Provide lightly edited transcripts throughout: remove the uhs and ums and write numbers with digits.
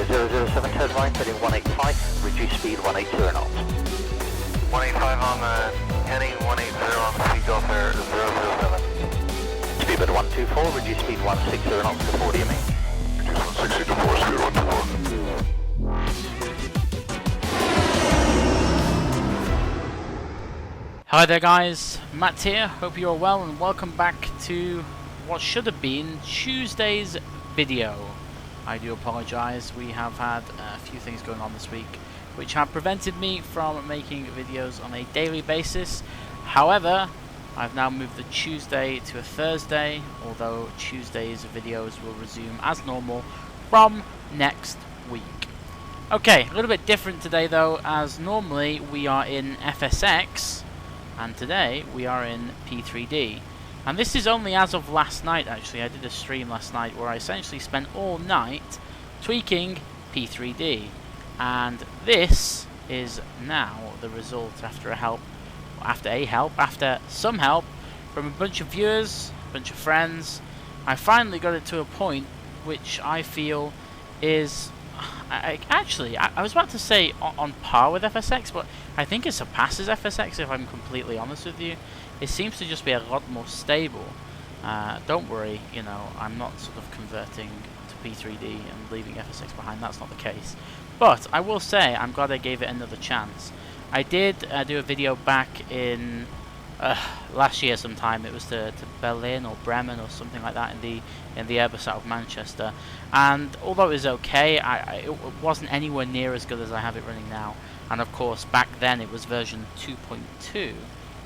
007, turn right, heading 185, reduce speed 180 knots. 185 on the heading, 180 on the speed off air 007. Speedbird 124, reduce speed 160 knots to 40 me. Reduce 160 to 40, speed 124. Hi there guys, Matt here, hope you're well and welcome back to what should have been Tuesday's video. I do apologise, we have had a few things going on this week which have prevented me from making videos on a daily basis. However, I've now moved the Tuesday to a Thursday, although Tuesday's videos will resume as normal from next week. Okay, a little bit different today though, as normally we are in FSX and today we are in P3D. And this is only as of last night actually. I did a stream last night where I essentially spent all night tweaking P3D. And this is now the result after some help from a bunch of viewers, a bunch of friends. I finally got it to a point which I feel is I was about to say on par with FSX, but I think it surpasses FSX if I'm completely honest with you. It seems to just be a lot more stable. Don't worry, you know, I'm not sort of converting to P3D and leaving FSX behind, that's not the case. But I will say I'm glad I gave it another chance. I did do a video back in last year sometime. It was to Berlin or Bremen or something like that in the Airbus out of Manchester, and although it was okay, it wasn't anywhere near as good as I have it running now. And of course back then it was version 2.2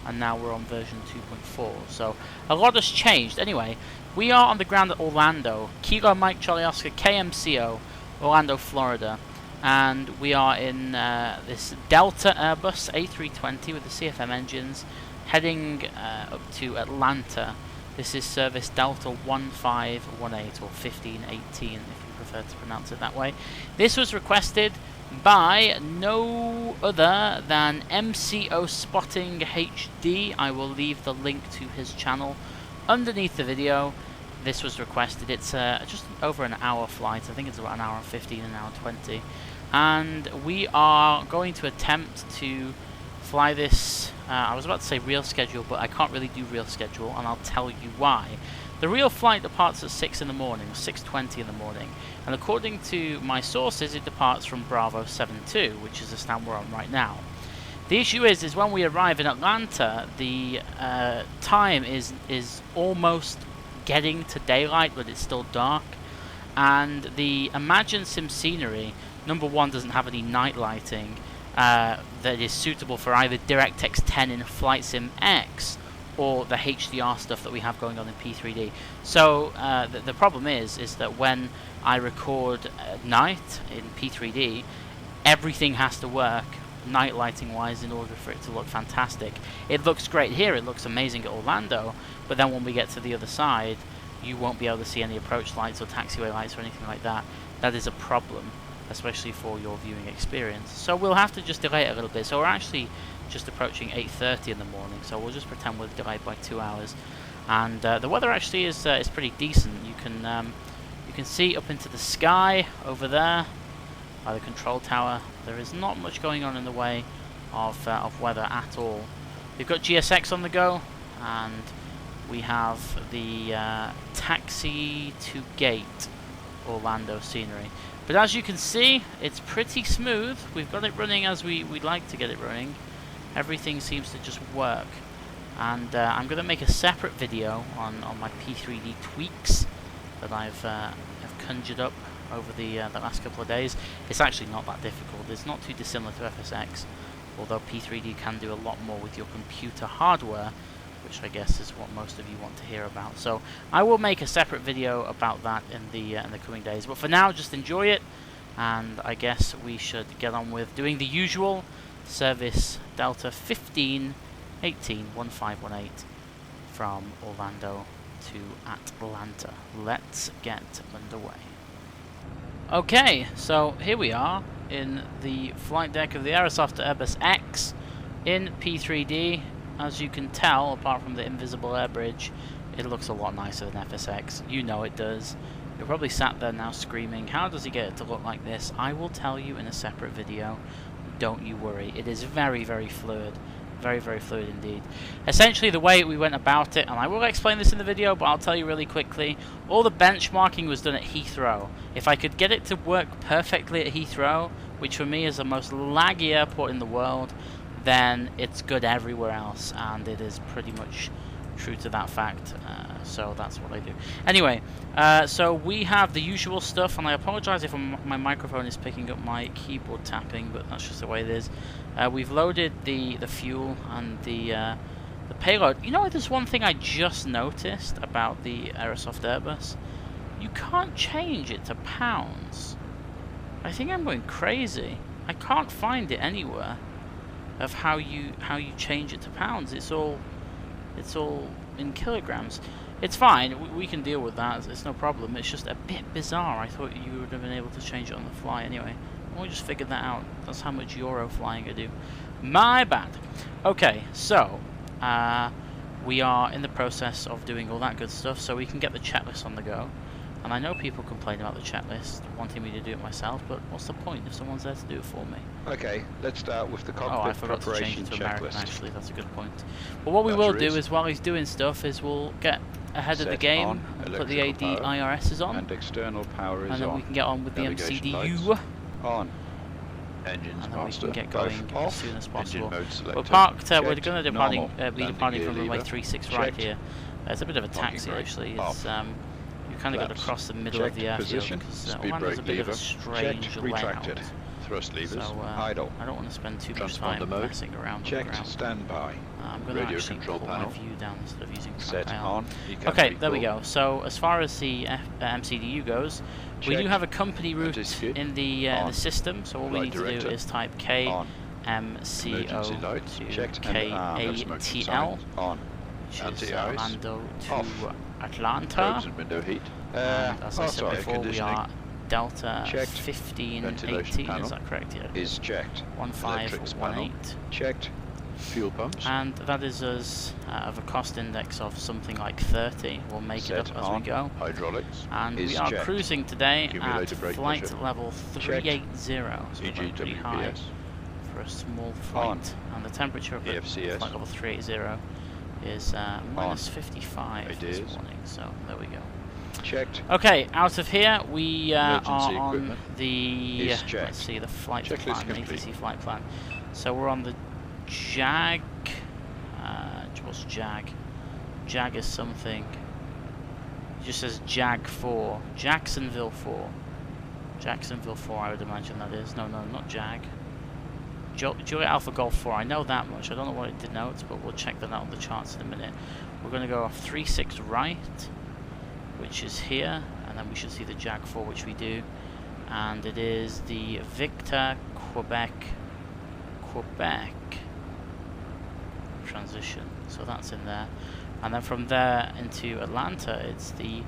and now we're on version 2.4, so a lot has changed. Anyway, we are on the ground at Orlando, Kilo Mike Charlie Oscar KMCO, Orlando, Florida. And we are in this Delta Airbus A320 with the CFM engines, heading up to Atlanta. This is service Delta 1518 or 1518 if you prefer to pronounce it that way. This was requested by no other than MCO Spotting HD. I will leave the link to his channel underneath the video. This was requested. It's just over an hour flight. I think it's about an hour and 15, an hour 20. And we are going to attempt to fly this, I was about to say real schedule, but I can't really do real schedule, and I'll tell you why. The real flight departs at 6 in the morning, 6:20 in the morning, and according to my sources, it departs from Bravo 72, which is the stand we're on right now. The issue is when we arrive in Atlanta, the time is almost getting to daylight, but it's still dark, and the Imagine Sim scenery, number one, doesn't have any night lighting that is suitable for either DirectX 10 in Flight Sim X or the HDR stuff that we have going on in P3D. So the problem is that when I record at night in P3D, everything has to work night lighting wise in order for it to look fantastic. It looks great here, it looks amazing at Orlando, but then when we get to the other side, you won't be able to see any approach lights or taxiway lights or anything like that. That is a problem, especially for your viewing experience. So we'll have to just delay it a little bit. So we're actually just approaching 8:30 in the morning, so we'll just pretend we're delayed by 2 hours. And the weather actually is pretty decent. You can see up into the sky over there by the control tower. There is not much going on in the way of weather at all. We've got GSX on the go, and we have the taxi to gate Orlando scenery. But as you can see, it's pretty smooth. We've got it running as we'd like to get it running. Everything seems to just work. And I'm going to make a separate video on my P3D tweaks that I've conjured up over the last couple of days. It's actually not that difficult. It's not too dissimilar to FSX, although P3D can do a lot more with your computer hardware, which I guess is what most of you want to hear about. So I will make a separate video about that in the coming days. But for now, just enjoy it, and I guess we should get on with doing the usual service Delta 1518 from Orlando to Atlanta. Let's get underway. Okay, so here we are in the flight deck of the Aerosoft Airbus X in P3D. As you can tell, apart from the invisible air bridge, it looks a lot nicer than FSX. You know it does. You're probably sat there now screaming, how does he get it to look like this? I will tell you in a separate video. Don't you worry. It is very, very fluid. Very, very fluid indeed. Essentially, the way we went about it, and I will explain this in the video, but I'll tell you really quickly, all the benchmarking was done at Heathrow. If I could get it to work perfectly at Heathrow, which for me is the most laggy airport in the world, then it's good everywhere else, and it is pretty much true to that fact. So that's what I do. Anyway, so we have the usual stuff, and I apologize if my microphone is picking up my keyboard tapping, but that's just the way it is. We've loaded the fuel and the payload. You know, there's one thing I just noticed about the Aerosoft Airbus. You can't change it to pounds. I think I'm going crazy. I can't find it anywhere of how you change it to pounds. It's all in kilograms. It's fine, we can deal with that, it's no problem. It's just a bit bizarre. I thought you would have been able to change it on the fly. Anyway, we'll just figure that out. That's how much Euro flying I do. My bad. Okay, so we are in the process of doing all that good stuff so we can get the checklist on the go. And I know people complain about the checklist, wanting me to do it myself, but what's the point if someone's there to do it for me? Okay, let's start with the cockpit I forgot to change preparation it to American, checklist. actually, that's a good point. But what we will do is, while he's doing stuff, is we'll get ahead of the game, and put the AD IRSs on, and external power is and then on. we can get on with the Navigation MCDU, lights on. Engines and then master. we can get Both going off. as soon as possible. Engine mode selected. We're parked, we're Checked. going to be Normal. departing gear from runway lever. 36 right Checked. here. It's a bit of a taxi brake. actually. It's Off. you kind of got to Flaps. cross the middle of Checked. the airfield Position. because Speed Orlando's a brake bit of a lever. strange Checked. layout. Retracted. Thrust levers. So idle. I don't want to spend too much Transponder time mode. messing around on the Checked. ground. Standby. I'm going to Radio actually control pull panel. my view down instead of using Set KATL. on. Okay, there we go. So as far as the MCDU goes, we do Checked. have a company route Anti-skid. in the system. So all we Flight need to do director. is type On. Emergency KMCO lights. to Checked. And no smoking KATL, signs. On. which is Anti-ice. Orlando to Off. Atlanta. Codes and window heat. And as I said air before, we conditioning are Delta Checked. 1518. Ventilation panel Is that correct? Yeah. is checked. Electrics panel 1518. checked. Fuel pumps And that is us of a cost index of something like 30. We'll make set it up as on. we go. Hydraulics And is we are checked. cruising today at Accumulator brake flight pressure. level 380. So we're going pretty high EGWPS for a small flight. On. And the temperature of EFCS flight level 380 is minus 55 Ideas. this morning. So there we go. checked. Okay, out of here we are Emergency on equipment the is checked. let's see the flight Checklist plan, complete. ATC flight plan. So we're on the JAG. What's JAG? JAG is something. It just says JAG 4, Jacksonville 4, Jacksonville 4. I would imagine that is. No, not JAG. Juliet Alpha Golf 4. I know that much. I don't know what it denotes, but we'll check that out on the charts in a minute. We're going to go off 36 right, which is here, and then we should see the JAG 4, which we do, and it is the Victor Quebec transition, so that's in there, and then from there into Atlanta it's the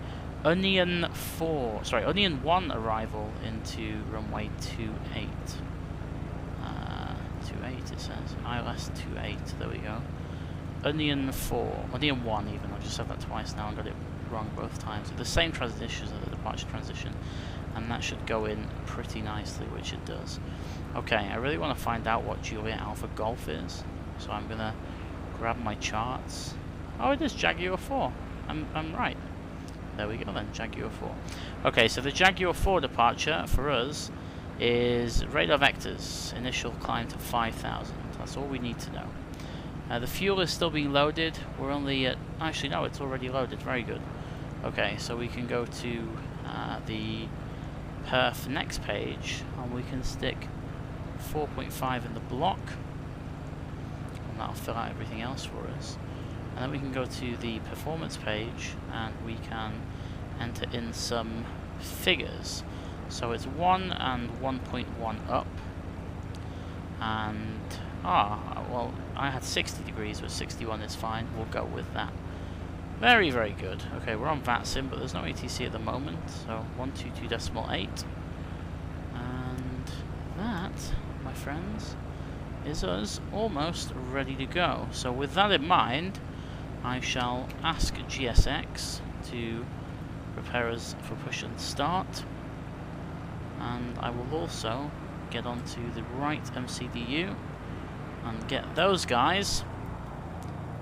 Onion 1 arrival into runway 28. 28 it says, ILS 28, there we go. Onion 1 even, I've just said that twice now and got it wrong both times. The same transition as the departure transition, and that should go in pretty nicely, which it does. Okay, I really want to find out what Juliet Alpha Golf is, so I'm gonna grab my charts. Oh, it is Jaguar 4. I'm right. There we go then, Jaguar 4. Okay, so the Jaguar 4 departure for us is radar vectors, initial climb to 5,000. That's all we need to know. The fuel is still being loaded. We're only at... Actually, no, it's already loaded. Very good. Okay, so we can go to the perf next page, and we can stick 4.5 in the block. And that'll fill out everything else for us. And then we can go to the performance page, and we can enter in some figures. So it's 1 and 1.1 up. And... well, I had 60 degrees, but 61 is fine. We'll go with that. Very, very good. Okay, we're on VATSIM, but there's no ATC at the moment. So 122.8. And that, my friends, is us almost ready to go. So with that in mind, I shall ask GSX to prepare us for push and start. And I will also get onto the right MCDU and get those guys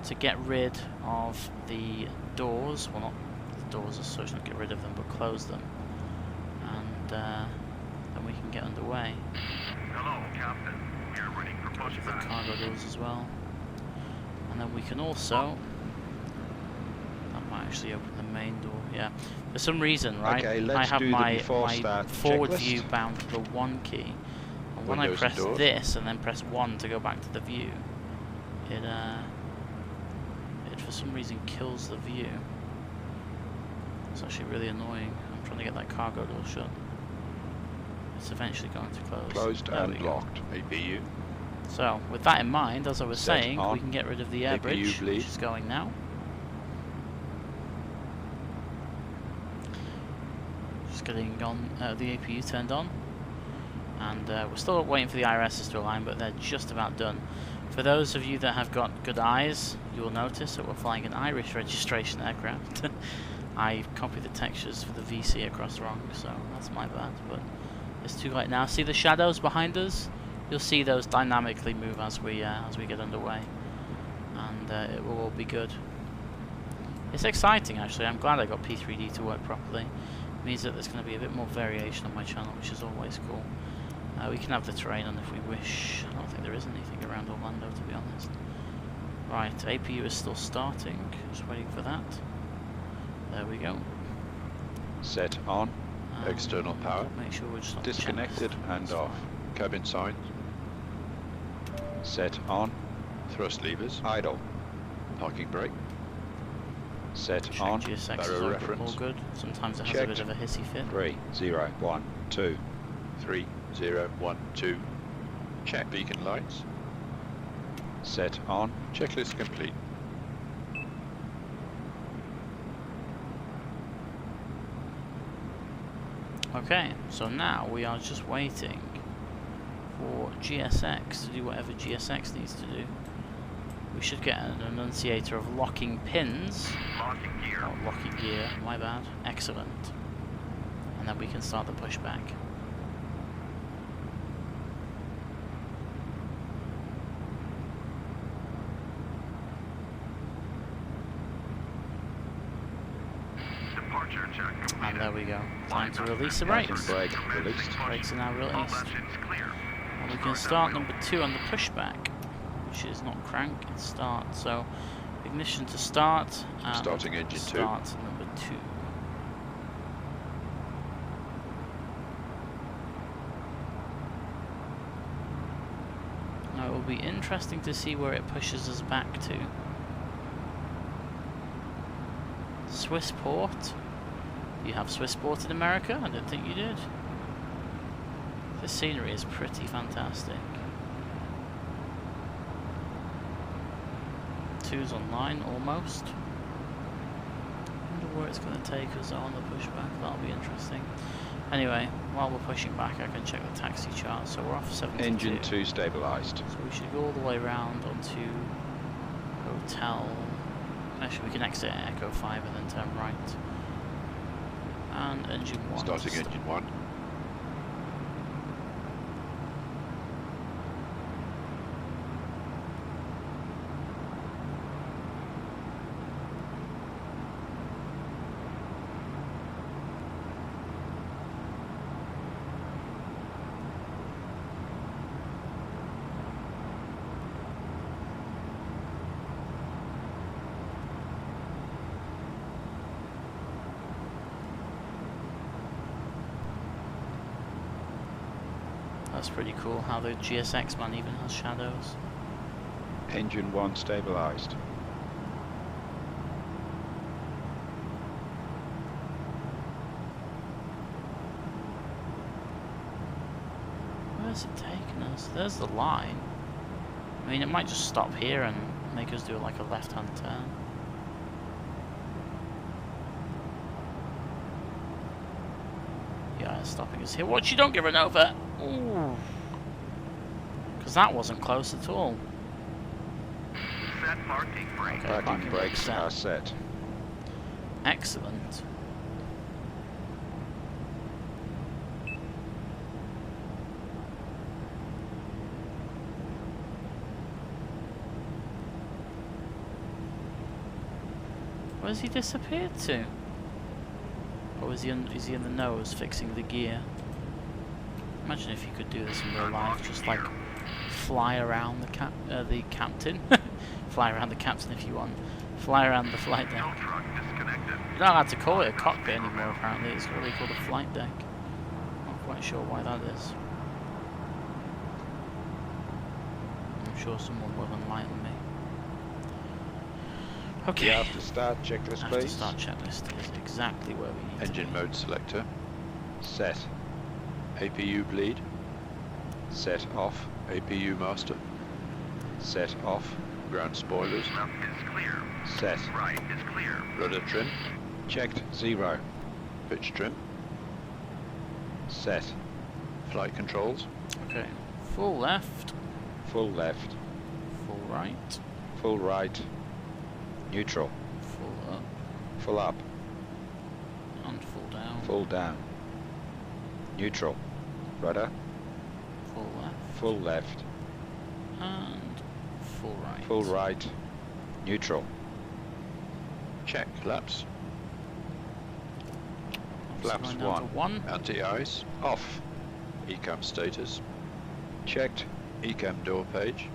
to get rid of the doors. Well, not the doors as such, not get rid of them, but close them. And then we can get underway. Hello, Captain. We are ready for Close the pushback. cargo doors as well. And then we can also... That might actually open the main door, yeah. For some reason, right, Okay, I let's have do the my before start forward checklist. view bound to the 1 key. And when I Windows and press doors. this and then press 1 to go back to the view, it for some reason kills the view. It's actually really annoying. I'm trying to get that cargo door shut. It's eventually going to close. Closed There we and go. locked. APU. So, with that in mind, as I was Set saying, on. we can get rid of the air APU bridge, bleed. which is going now. Just getting on the APU turned on. And we're still waiting for the IRSs to align, but they're just about done. For those of you that have got good eyes, you will notice that we're flying an Irish registration aircraft. I copied the textures for the VC across wrong, so that's my bad, but it's too late now. See the shadows behind us? You'll see those dynamically move as we get underway, and it will all be good. It's exciting, actually. I'm glad I got P3D to work properly. It means that there's going to be a bit more variation on my channel, which is always cool. We can have the terrain on if we wish. I don't think there is anything around Orlando, to be honest. Right, APU is still starting. Just waiting for that. There we go. Set on. External power. Make sure we're just on the Disconnected checklist. and That's off. fine. Cabin signs. Set on. Thrust levers. Idle. Parking brake. Set Check on. GSX is Barrow all reference. good. Sometimes it has Checked. a bit of a hissy fit. 3, 0, 1, 2. 3, 0, 1, 2. Check beacon lights. Set on. Checklist complete. Okay, so now we are just waiting for GSX to do whatever GSX needs to do. We should get an annunciator of locking pins. Locking gear. Oh, locking gear, my bad. Excellent. And then we can start the pushback. Departure check And completed. there we go. Time to release the Parking brakes. brake released. Brakes are now All released. engines clear. And we can start number 2 on the pushback, which is not crank, it's start. So ignition to start. And Starting engine 2. start number 2. Now it will be interesting to see where it pushes us back to. Swissport. Do you have Swissport in America? I don't think you did. The scenery is pretty fantastic. 2's online, almost. Wonder where it's going to take us on the pushback. That'll be interesting. Anyway, while we're pushing back, I can check the taxi chart. So we're off 72. Engine 2 stabilized. So we should go all the way around onto Hotel. Actually, we can exit at Echo 5 and then turn right. And engine 1. Starting engine 1. That's pretty cool how the GSX man even has shadows. Engine 1 stabilized. Where's it taking us? There's the line. I mean, it might just stop here and make us do like a left-hand turn. Yeah, it's stopping us here. Watch you don't get run over! Ooh. Because that wasn't close at all. Set parking brake. Okay, Parking parking brakes set. are set. Excellent. Where's he disappeared to? Or is he in the nose fixing the gear? Imagine if you could do this in real life, just like fly around the captain. Fly around the captain if you want. Fly around the flight deck. You're not allowed to call it a cockpit anymore apparently, it's really called a flight deck. Not quite sure why that is. I'm sure someone will enlighten me. Okay. The after start checklist, After please. start checklist is exactly where we need Engine to be. mode selector. Set. APU bleed. Set off. APU master. Set off. Ground spoilers. Left is clear. Set. Right is clear. Rudder trim. Checked. 0. Pitch trim. Set. Flight controls. Okay. Full left, Full left. full right, Full right. Neutral. full up, Full up. and full down. Full down. Neutral. Rudder. Full left, Full left. and full right. Full right. Neutral. Check. Flaps. Flaps Going down to 1. Anti-ice. Off. ECAM status. Checked. ECAM door page.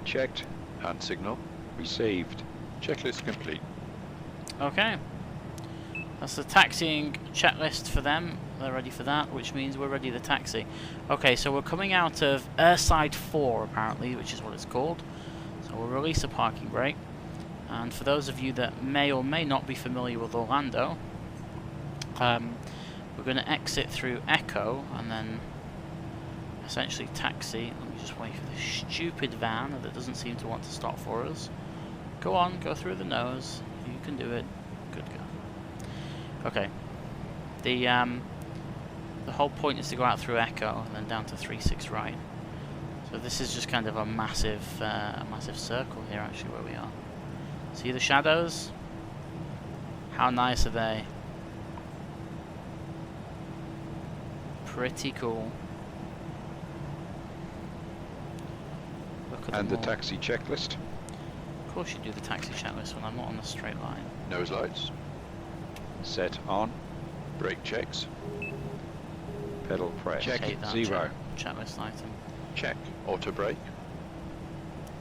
Checked. Hand signal. Received. Checklist complete. Okay. That's the taxiing checklist for them. They're ready for that, which means we're ready to taxi. Okay, so we're coming out of airside 4 apparently, which is what it's called. So we'll release a parking brake. And for those of you that may or may not be familiar with Orlando, we're going to exit through Echo and then essentially taxi. Let me just wait for this stupid van that doesn't seem to want to stop for us. Go on, go through the nose. You can do it. Good go. Okay. The whole point is to go out through Echo and then down to 36 right. So this is just kind of a massive circle here actually where we are. See the shadows? How nice are they? Pretty cool. Look at And the them all. taxi checklist. Of course you do the taxi checklist when I'm not on a straight line. Nose lights. Set on. Brake checks. Pedal press. Check Take that 0. checklist item. Check. Auto brake.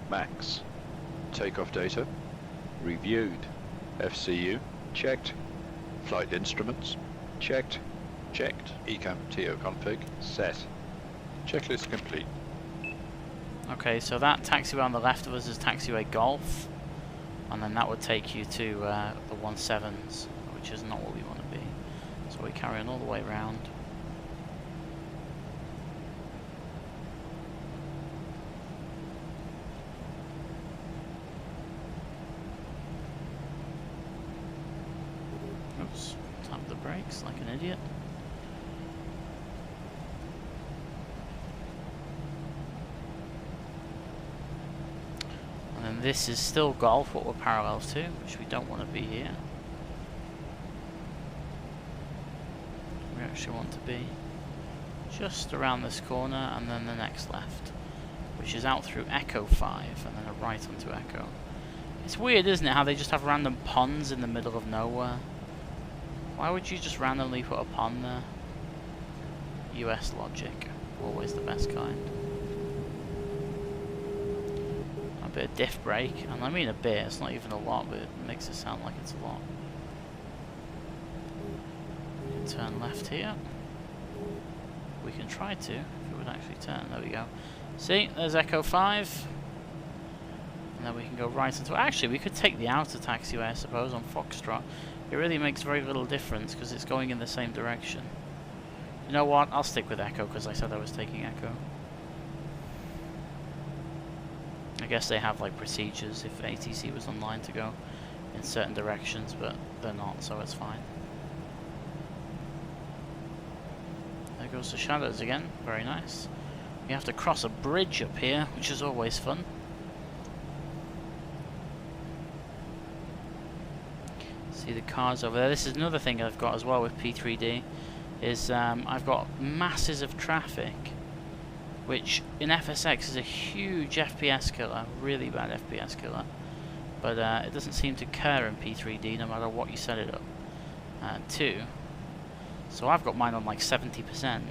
Max. Takeoff data. Reviewed. FCU. Checked. Flight instruments. Checked. Checked. ECAM TO config. Set. Checklist complete. Okay, so that taxiway on the left of us is taxiway Golf, and then that would take you to the 17s, which is not what we want to be. So we carry on all the way around. Oops, tap the brakes like an idiot. And this is still Golf, what we're parallel to, which we don't want to be here. We actually want to be just around this corner and then the next left, which is out through Echo 5 and then a right onto Echo. It's weird, isn't it, how they just have random ponds in the middle of nowhere? Why would you just randomly put a pond there? US logic, always the best kind. A bit of diff brake, and I mean a bit, it's not even a lot, but it makes it sound like it's a lot. We can turn left here. We can try to, if it would actually turn. There we go. See, there's Echo 5. And then we can go right into... Actually, we could take the outer taxiway, I suppose, on Foxtrot. It really makes very little difference, because it's going in the same direction. You know what? I'll stick with Echo, because I said I was taking Echo. I guess they have, like, procedures if ATC was online to go in certain directions, but they're not, so it's fine. There goes the shadows again. Very nice. We have to cross a bridge up here, which is always fun. See the cars over there. This is another thing I've got as well with P3D, is I've got masses of traffic, which in FSX is a huge FPS killer, really bad FPS killer. but it doesn't seem to care in P3D no matter what you set it up to. So I've got mine on like 70%.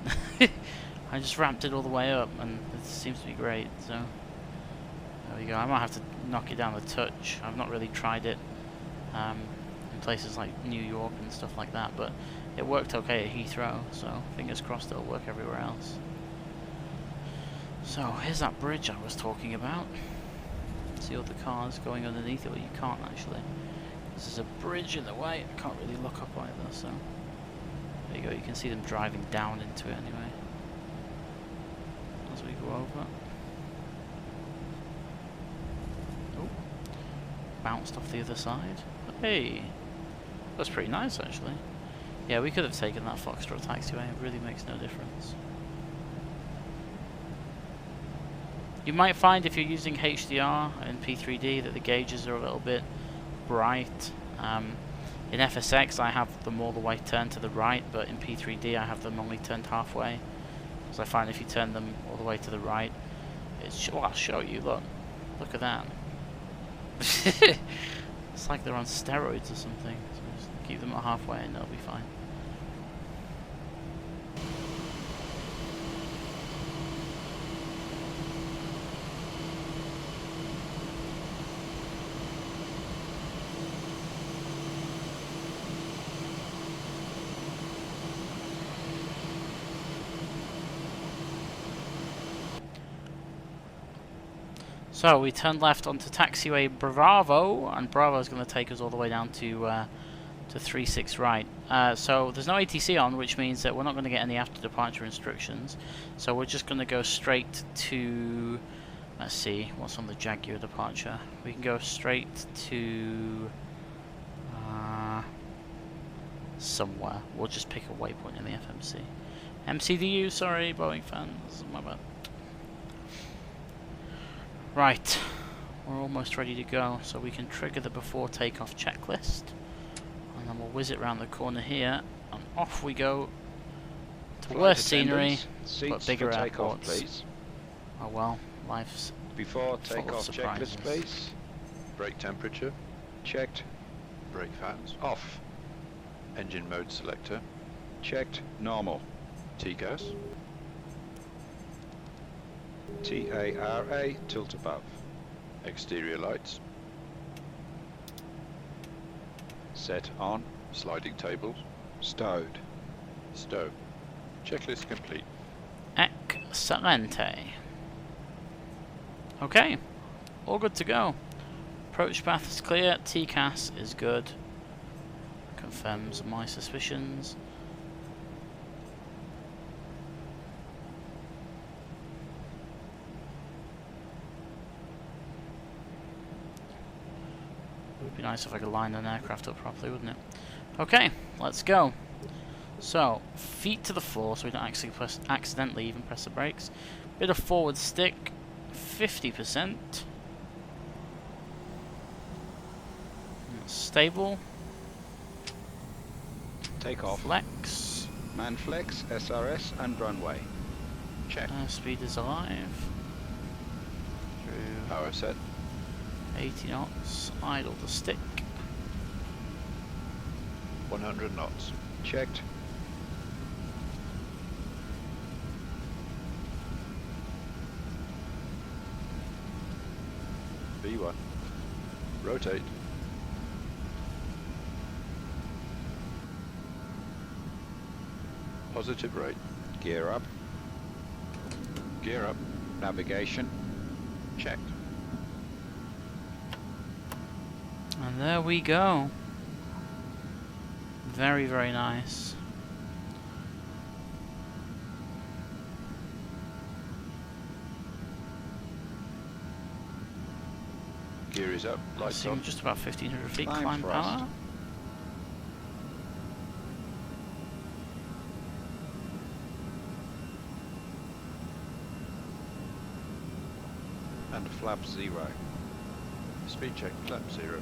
I just ramped it all the way up, and it seems to be great. So there we go. I might have to knock it down a touch. I've not really tried it in places like New York and stuff like that, but it worked okay at Heathrow, so fingers crossed it'll work everywhere else. So here's that bridge I was talking about. See all the cars going underneath it? Well, you can't actually. There's a bridge in the way. I can't really look up either, so there you go. You can see them driving down into it anyway as we go over. Oh, bounced off the other side. Hey, that's pretty nice actually. Yeah, we could have taken that Foxtrot taxiway. It really makes no difference. You might find if you're using HDR and P3D that the gauges are a little bit bright. In FSX I have them all the way turned to the right, but in P3D I have them only turned halfway. Because I find if you turn them all the way to the right, it's well, I'll show you. Look at that. It's like they're on steroids or something. So just keep them at halfway and they'll be fine. So we turn left onto taxiway Bravo, and Bravo is going to take us all the way down to 36 right. So there's no ATC on, which means that we're not going to get any after departure instructions. So we're just going to go straight to, let's see, what's on the Jaguar departure. We can go straight to somewhere. We'll just pick a waypoint in the FMC. MCDU, sorry, Boeing fans, my bad. Right, we're almost ready to go, so we can trigger the before takeoff checklist, and then we'll whiz it round the corner here, and off we go to worse scenery, but bigger airports. Please. Oh well, life's before full of takeoff surprises. checklist, please. Brake temperature checked. Brake fans off. Engine mode selector checked. Normal. TCAS. TARA, tilt above. Exterior lights. Set on. Sliding tables. Stowed. Stow. Checklist complete. Excelente. Okay, all good to go. Approach path is clear, TCAS is good. Confirms my suspicions. It would be nice if I could line an aircraft up properly, wouldn't it? Okay, let's go. So, feet to the floor so we don't actually accidentally even press the brakes. Bit of forward stick, 50%. Stable. Takeoff. Flex. Man flex, SRS and runway. Check. Speed is alive. Through Power set. 80 knots. Idle the stick. 100 knots. Checked. V1. Rotate. Positive rate. Gear up. Gear up. Navigation. Checked. And there we go. Very, very nice. Gear is up. Lights on. Just about 1500 feet Climb climb thrust. power. And flap 0. Speed check, flap 0.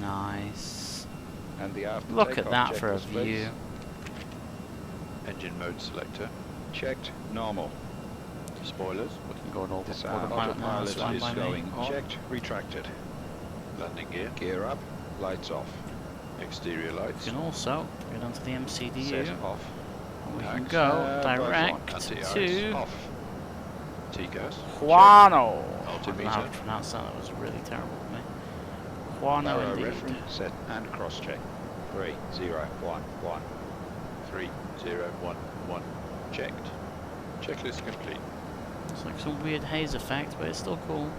Nice. And the after Look at takeoff that for a checklist, please. view. Engine mode selector. Checked. Normal. Spoilers. We can go on Disarm. autopilot now. Autopilot That's fine is by me. going. Oh, Checked. Retracted. Landing gear. Gear up. Lights off. Exterior lights. We can also get onto the MCDU. Set off. And we can Tax, go buzz on. direct Anti-ice to off. TCAS. Juano. I Altimeter. don't know how to pronounce that. That was really terrible of me. Juano Barrow indeed. reference set and cross check. 3011. 3011. Checked. Checklist complete. It's like some weird haze effect, but it's still cool.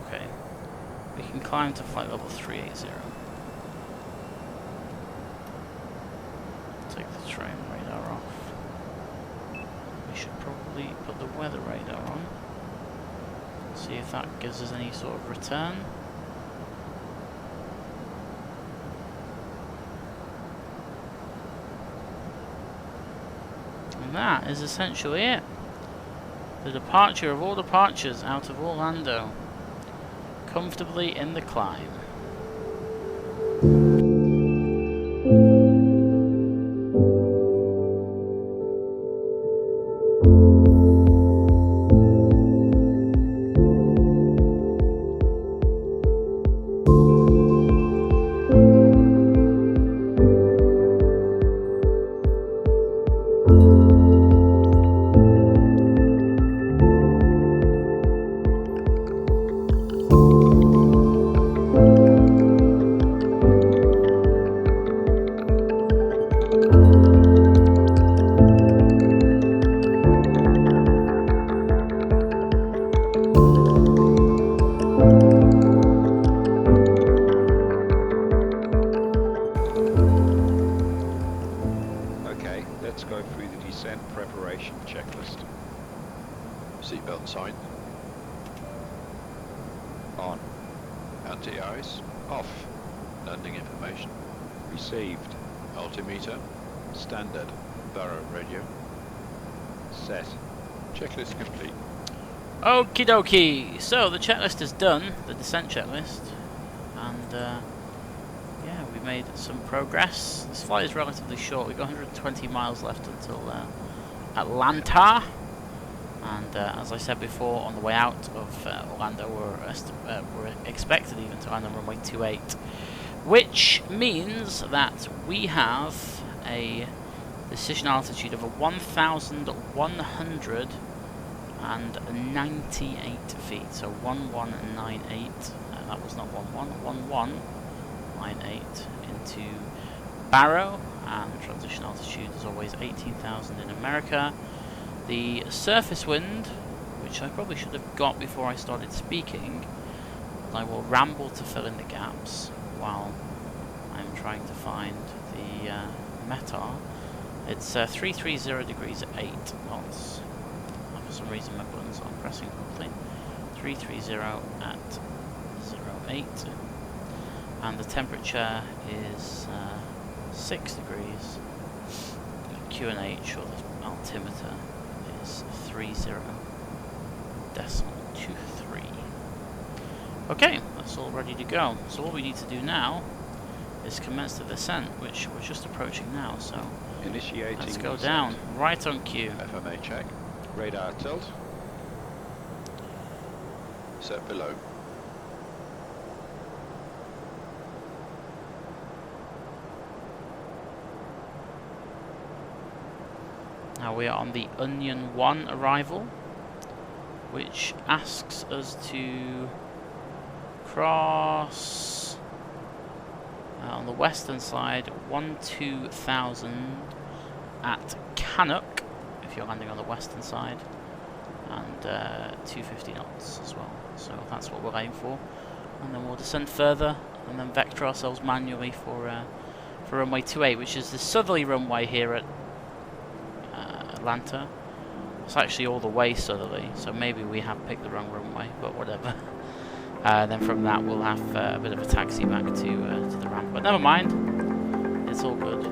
Okay. We can climb to flight level 380. Take the train radar off. We should probably put the weather radar on. See if that gives us any sort of return. And that is essentially it. The departure of all departures out of Orlando. Comfortably in the climb. Preparation checklist. Seatbelt sign. On. Anti-ice. Off. Landing information. Received. Altimeter. Standard. Barrow radio. Set. Checklist complete. Okie dokie. So the checklist is done, the descent checklist, and yeah, we made some progress. This flight is relatively short. We've got 120 miles left until Atlanta, and as I said before, on the way out of Orlando, we're expected even to land on runway 28, which means that we have a decision altitude of 1,198 feet, so 1198. That was not 1198 into Barrow, and the transition altitude is always 18,000 in America. The surface wind, which I probably should have got before I started speaking, I will ramble to fill in the gaps while I'm trying to find the METAR. It's 330 degrees at 8 knots. For some reason my buttons aren't pressing properly. 330 at 08, and the temperature is 6 degrees. QNH, or the altimeter, is 30.23. Okay, that's all ready to go. So all we need to do now is commence the descent, which we're just approaching now. So initiating. Let's go down, right on cue. FMA check. Radar tilt. Set below. Now we are on the Onion 1 arrival, which asks us to cross on the western side 12,000 at Canuck, if you're landing on the western side, and 250 knots as well. So that's what we'll aim for, and then we'll descend further and then vector ourselves manually for runway 28, which is the southerly runway here at Atlanta. It's actually all the way southerly, so maybe we have picked the wrong runway, but whatever. Then from that we'll have a bit of a taxi back to the ramp, but never mind, it's all good.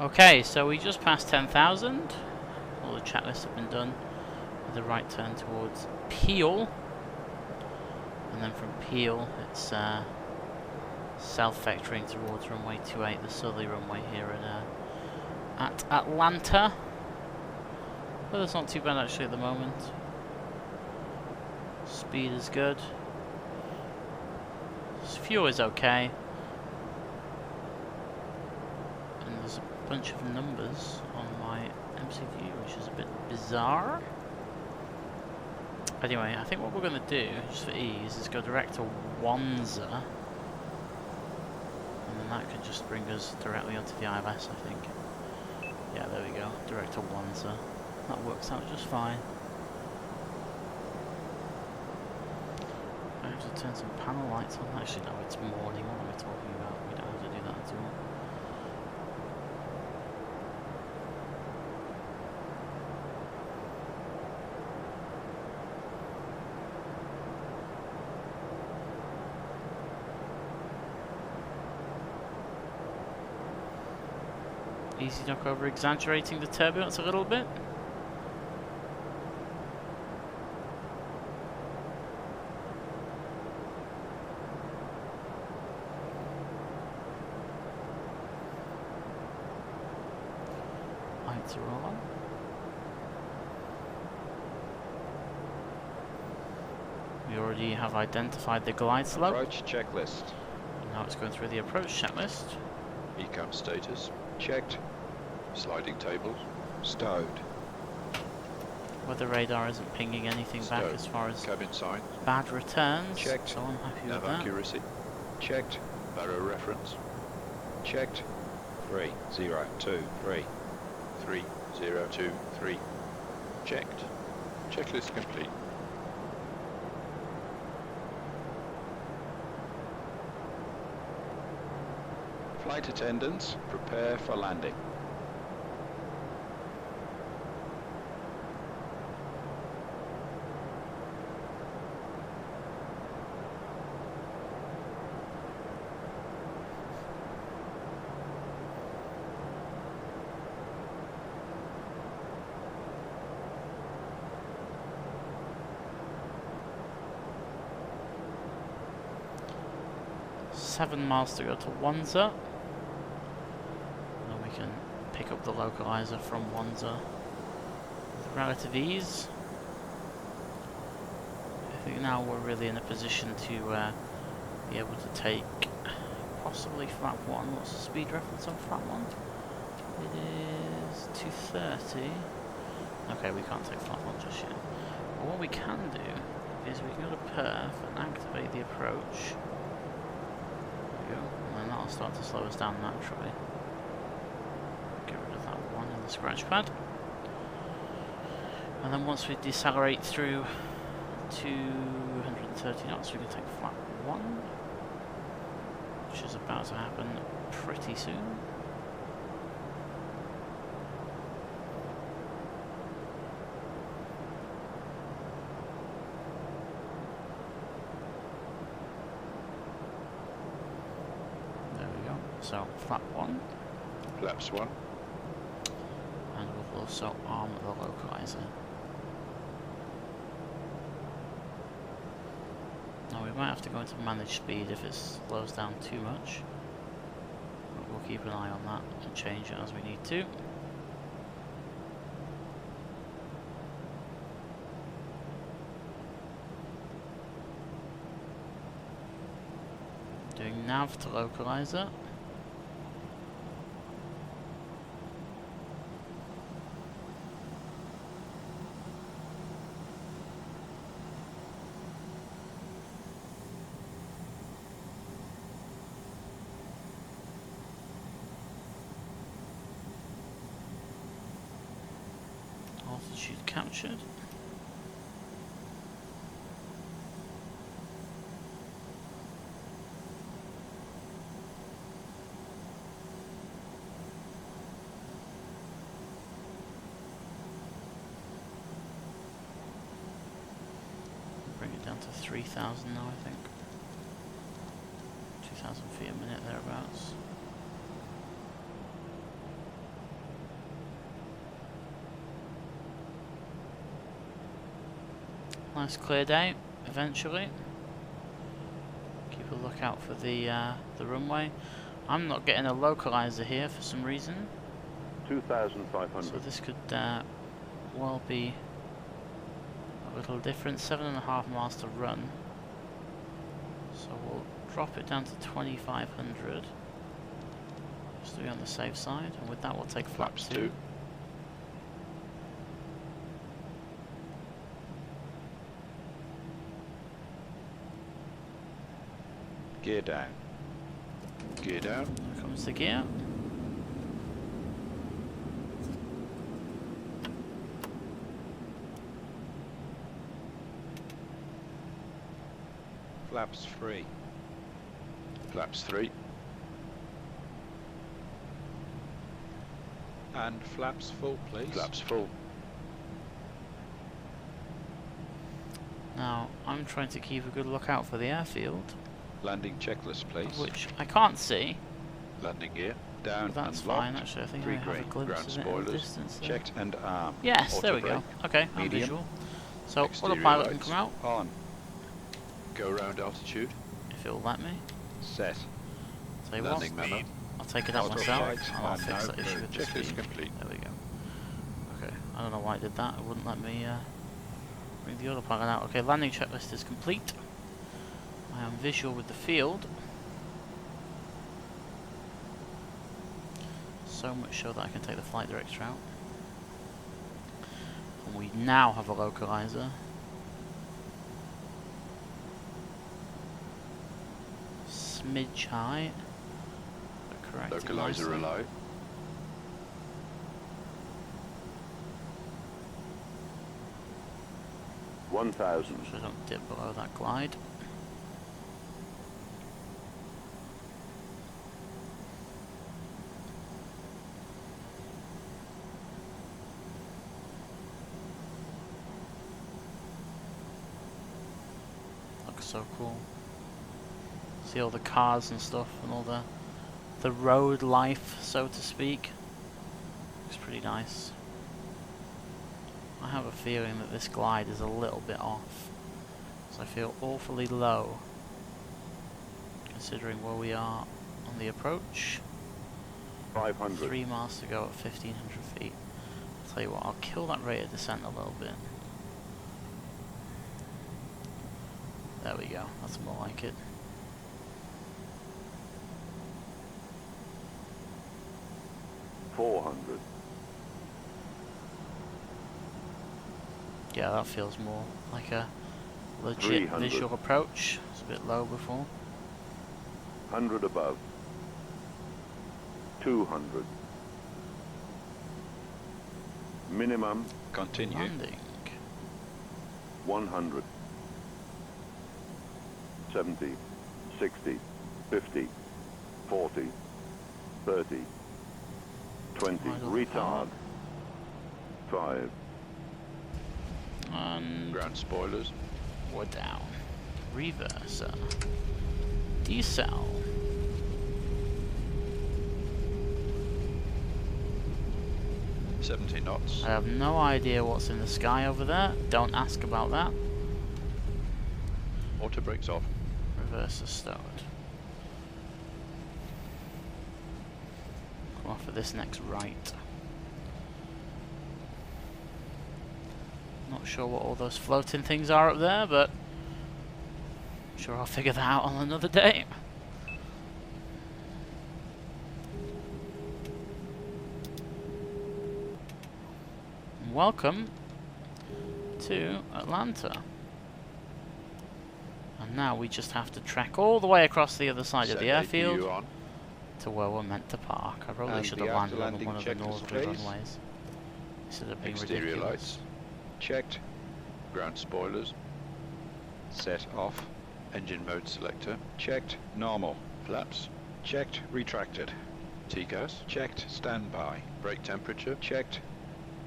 Okay, so we just passed 10,000. All the checklists have been done. With a right turn towards Peel. And then from Peel, it's self-vectoring towards runway 28, the southerly runway here at Atlanta. Weather's not too bad actually at the moment. Speed is good. Fuel is okay. And there's a bunch of numbers on my MCQ, which is a bit bizarre. Anyway, I think what we're going to do, just for ease, is go direct to Wanza. And then that can just bring us directly onto the ILS, I think. Yeah, there we go. Direct to Wanza. That works out just fine. I have to turn some panel lights on. Actually, no, it's morning. What am I talking about? We don't have to do that at all. Easy knock over exaggerating the turbulence a little bit. Lights are on. We already have identified the glide slope. Approach checklist. Now it's going through the approach checklist. Ecam status checked. Sliding tables stowed. Weather radar isn't pinging anything back Stowed. as far as Cabin sign bad returns. checked. So I'm happy with Nav that. accuracy checked. Barrow reference checked. 3023 3023 checked. Checklist complete. Flight attendants, prepare for landing. Seven miles to go to Wanza. And then we can pick up the localizer from Wanza with relative ease. I think now we're really in a position to be able to take possibly flap 1. What's the speed reference on flap 1? It is 230. Okay, we can't take flap 1 just yet. But what we can do is we can go to Perth and activate the approach. And then that'll start to slow us down naturally. Get rid of that one in the scratch pad. And then once we decelerate through 230 knots, we can take flap 1, which is about to happen pretty soon. So, flap 1. Flaps 1. And we'll also arm the localizer. Now we might have to go into managed speed if it slows down too much. But we'll keep an eye on that and change it as we need to. Doing nav to localizer. Altitude captured. Bring it down to 3,000 now, I think. 2,000 feet a minute thereabouts. Nice clear day, eventually. Keep a lookout for the runway. I'm not getting a localizer here for some reason. 2,500. So this could well be a little different. 7.5 miles to run. So we'll drop it down to 2,500. Just to be on the safe side. And with that we'll take flaps 2. Gear down. Gear down. Here comes the gear. Flaps 3. Flaps 3. And flaps full, please. Flaps full. Now I'm trying to keep a good lookout for the airfield, Landing checklist, please. which I can't see. Landing gear. Down But that's and locked. fine, actually. I think I 3 have a green. glimpse Ground of it in the spoilers. distance there. Checked and armed. Yes, there we Auto go. brake. Okay, I'm Medium. visual. So Exterior autopilot can lights. come out On. Go around altitude. if it'll let me. Set. Tell you what, Landing memo. I'll take it out Auto myself flight and I'll and fix now that issue with the checklist speed. complete. There we go. Okay, I don't know why it did that. It wouldn't let me bring the autopilot out. Okay, landing checklist is complete. I am visual with the field. So much so that I can take the flight director out. And we now have a localizer. Smidge high. But correct. Localizer alive. So 1,000. I don't dip below that glide. Looks so cool. See all the cars and stuff and all the road life, so to speak. Looks pretty nice. I have a feeling that this glide is a little bit off, so I feel awfully low considering where we are on the approach. 500. 3 miles to go at 1,500 feet. I'll tell you what, I'll kill that rate of descent a little bit. There we go, that's more like it. $400. Yeah, that feels more like a legit 300. visual approach. It's a bit low before. 100 above. 200. Minimum Continue. Landing. 100. 70. 60. 50. 40. 30. 20. Idle Retard. 5. And Ground spoilers. we're down. Reverser. Decel. – 70 knots. I have no idea what's in the sky over there. Don't ask about that. Auto brakes off. Reverser stowed. Come off for this next right. Not sure what all those floating things are up there, but I'm sure I'll figure that out on another day. Welcome to Atlanta. And now we just have to trek all the way across the other side of the airfield APU on. to where we're meant to park. I probably And should the have landed on after-landing one of the checklist, northerly please. runways. Instead of being Exterior ridiculous. lights. Checked. Ground spoilers. Set off. Engine mode selector. Checked. Normal. Flaps. Checked. Retracted. TCAS. Checked. Standby. Brake temperature. Checked.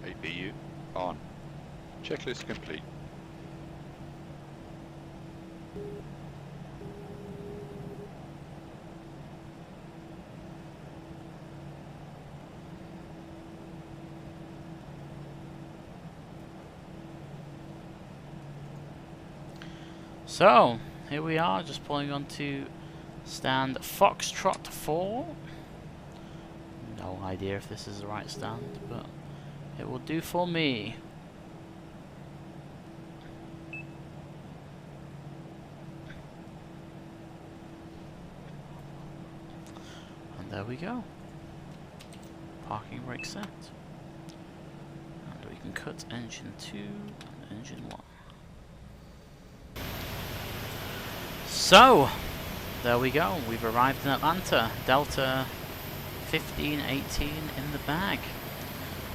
APU. On. Checklist complete. So, here we are, just pulling onto stand Foxtrot 4. No idea if this is the right stand, but it will do for me. And there we go. Parking brake set. And we can cut engine 2 and engine 1. So, there we go. We've arrived in Atlanta. Delta 1518 in the bag.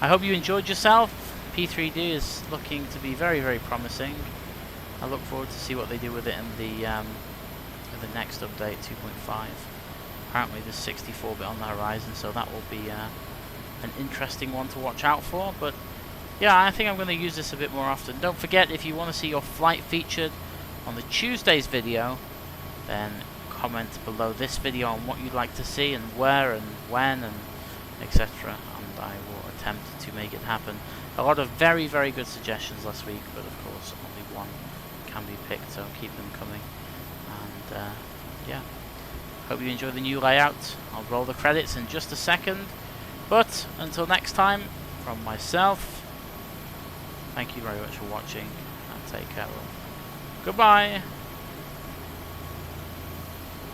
I hope you enjoyed yourself. P3D is looking to be very, very promising. I look forward to see what they do with it in the next update, 2.5. Apparently there's 64-bit on the horizon, so that will be an interesting one to watch out for. But yeah, I think I'm going to use this a bit more often. Don't forget, if you want to see your flight featured on the Tuesday's video, then comment below this video on what you'd like to see and where and when and etc. And I will attempt to make it happen. A lot of very, very good suggestions last week, but of course only one can be picked, so keep them coming. And yeah, hope you enjoy the new layout. I'll roll the credits in just a second, but until next time, from myself, thank you very much for watching and take care. Goodbye.